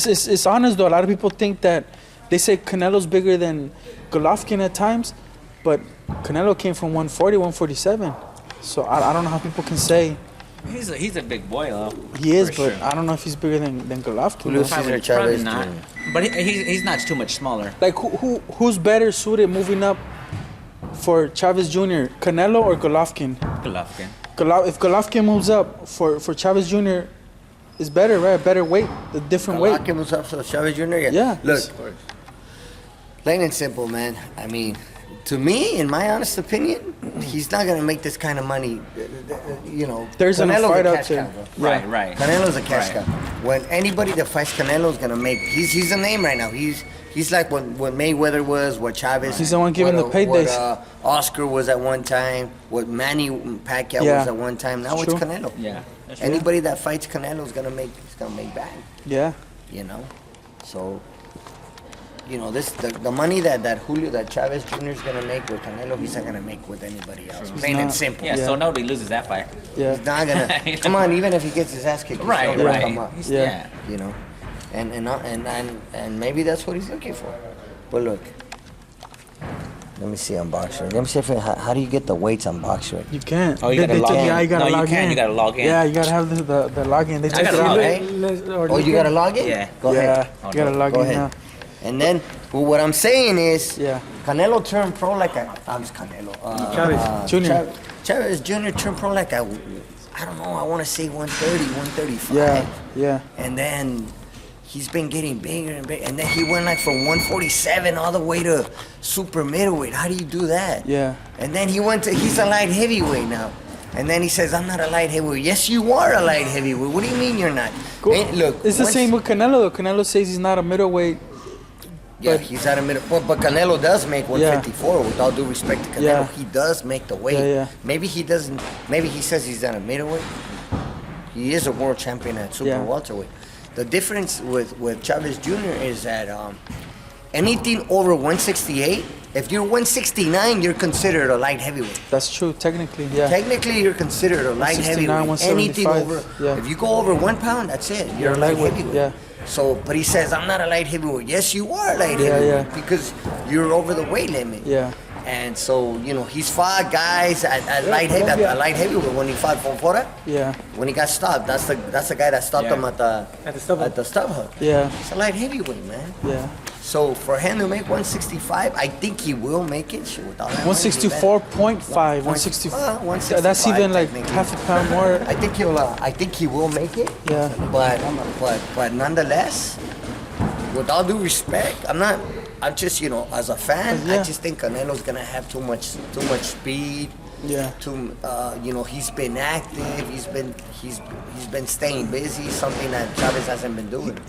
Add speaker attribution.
Speaker 1: It's honest though. A lot of people think that they say Canelo's bigger than Golovkin at times, but Canelo came from 140, 147. So I don't know how people can say.
Speaker 2: He's a big boy though.
Speaker 1: He is, but
Speaker 2: sure.
Speaker 1: I don't know if he's bigger than Golovkin.
Speaker 2: Probably not. But he's not too much smaller.
Speaker 1: Like who's better suited moving up for Chavez Jr., Canelo or Golovkin?
Speaker 2: Golovkin.
Speaker 1: If Golovkin moves up for Chavez Jr., it's better, right? Better weight, the different weight.
Speaker 3: Golovkin moves up for Chavez Jr.
Speaker 1: Yeah.
Speaker 3: Look, plain and simple, man. I mean, to me, in my honest opinion, he's not gonna make this kind of money. You know,
Speaker 1: there's
Speaker 3: Canelo's
Speaker 1: a fight
Speaker 3: a
Speaker 1: out
Speaker 3: cash
Speaker 1: there.
Speaker 3: cow,
Speaker 2: Right.
Speaker 3: Canelo's a cash cow. When anybody that fights Canelo's gonna make. He's a name right now. He's like what Mayweather was, what Chavez.
Speaker 1: He's the one giving the paydays.
Speaker 3: What Oscar was at one time. What Manny Pacquiao was at one time. Now it's Canelo.
Speaker 2: Yeah.
Speaker 3: Anybody that fights Canelo is gonna make back.
Speaker 1: Yeah.
Speaker 3: You know, so. You know, the money that Chavez Jr. is gonna make with Canelo, he's not gonna make with anybody else. Plain and simple.
Speaker 2: Yeah, so nobody loses that fight.
Speaker 1: Yeah.
Speaker 3: He's not gonna. Come on, even if he gets his ass kicked,
Speaker 2: Right.
Speaker 3: Come up.
Speaker 1: Yeah.
Speaker 3: You know, and maybe that's what he's looking for. But look, let me see on Boxer. Let me see how do you get the weights on Boxer?
Speaker 1: You can't.
Speaker 2: Oh, you gotta log in.
Speaker 1: Yeah, you gotta log in.
Speaker 2: You gotta log in.
Speaker 1: Yeah, you gotta have the login. They
Speaker 2: I gotta log
Speaker 3: in. Oh, you gotta log in?
Speaker 2: Yeah.
Speaker 3: Go ahead.
Speaker 1: You gotta log in now.
Speaker 3: And then, well, what I'm saying is,
Speaker 1: Yeah.
Speaker 3: Canelo turned pro like I'm just Canelo.
Speaker 1: Chavez Jr.
Speaker 3: Chavez Jr. turned pro like I don't know, I want to say 130, 135.
Speaker 1: Yeah.
Speaker 3: And then he's been getting bigger and bigger. And then he went like from 147 all the way to super middleweight. How do you do that?
Speaker 1: Yeah.
Speaker 3: And then he's a light heavyweight now. And then he says, I'm not a light heavyweight. Yes, you are a light heavyweight. What do you mean you're not?
Speaker 1: Cool.
Speaker 3: And look,
Speaker 1: It's the same with Canelo though. Canelo says he's not a middleweight.
Speaker 3: Yeah, he's at a middle. But Canelo does make 154. With all due respect to Canelo,
Speaker 1: Yeah.
Speaker 3: he does make the weight.
Speaker 1: Yeah.
Speaker 3: Maybe he doesn't. Maybe he says he's at a middleweight. He is a world champion at super welterweight. The difference with Chavez Jr. is that anything over 168, if you're 169, you're considered a light heavyweight.
Speaker 1: That's true, technically, yeah.
Speaker 3: Technically, you're considered a light
Speaker 1: 169,
Speaker 3: heavyweight. Anything
Speaker 1: 175,
Speaker 3: over, if you go over 1 pound, that's it. You're a light heavyweight.
Speaker 1: Yeah.
Speaker 3: So, but he says, I'm not a light heavyweight. Yes, you are a light heavyweight because you're over the weight limit.
Speaker 1: Yeah.
Speaker 3: And so, you know, he's fought guys at light heavyweight when he fought Fonfora.
Speaker 1: Yeah.
Speaker 3: When he got stopped, that's the guy that stopped him at the stub hut.
Speaker 1: Yeah.
Speaker 3: It's a light heavyweight, man.
Speaker 1: Yeah.
Speaker 3: So for him to make 165, I think he will make it. Sure, without that
Speaker 1: 164.5, 164.
Speaker 3: 165,
Speaker 1: that's even like half a pound more.
Speaker 3: I think he will make it.
Speaker 1: Yeah.
Speaker 3: But nonetheless, with all due respect, I'm just, you know, as a fan, I just think Canelo's gonna have too much speed.
Speaker 1: Yeah.
Speaker 3: You know, he's been active. He's been staying busy. Something that Chavez hasn't been doing.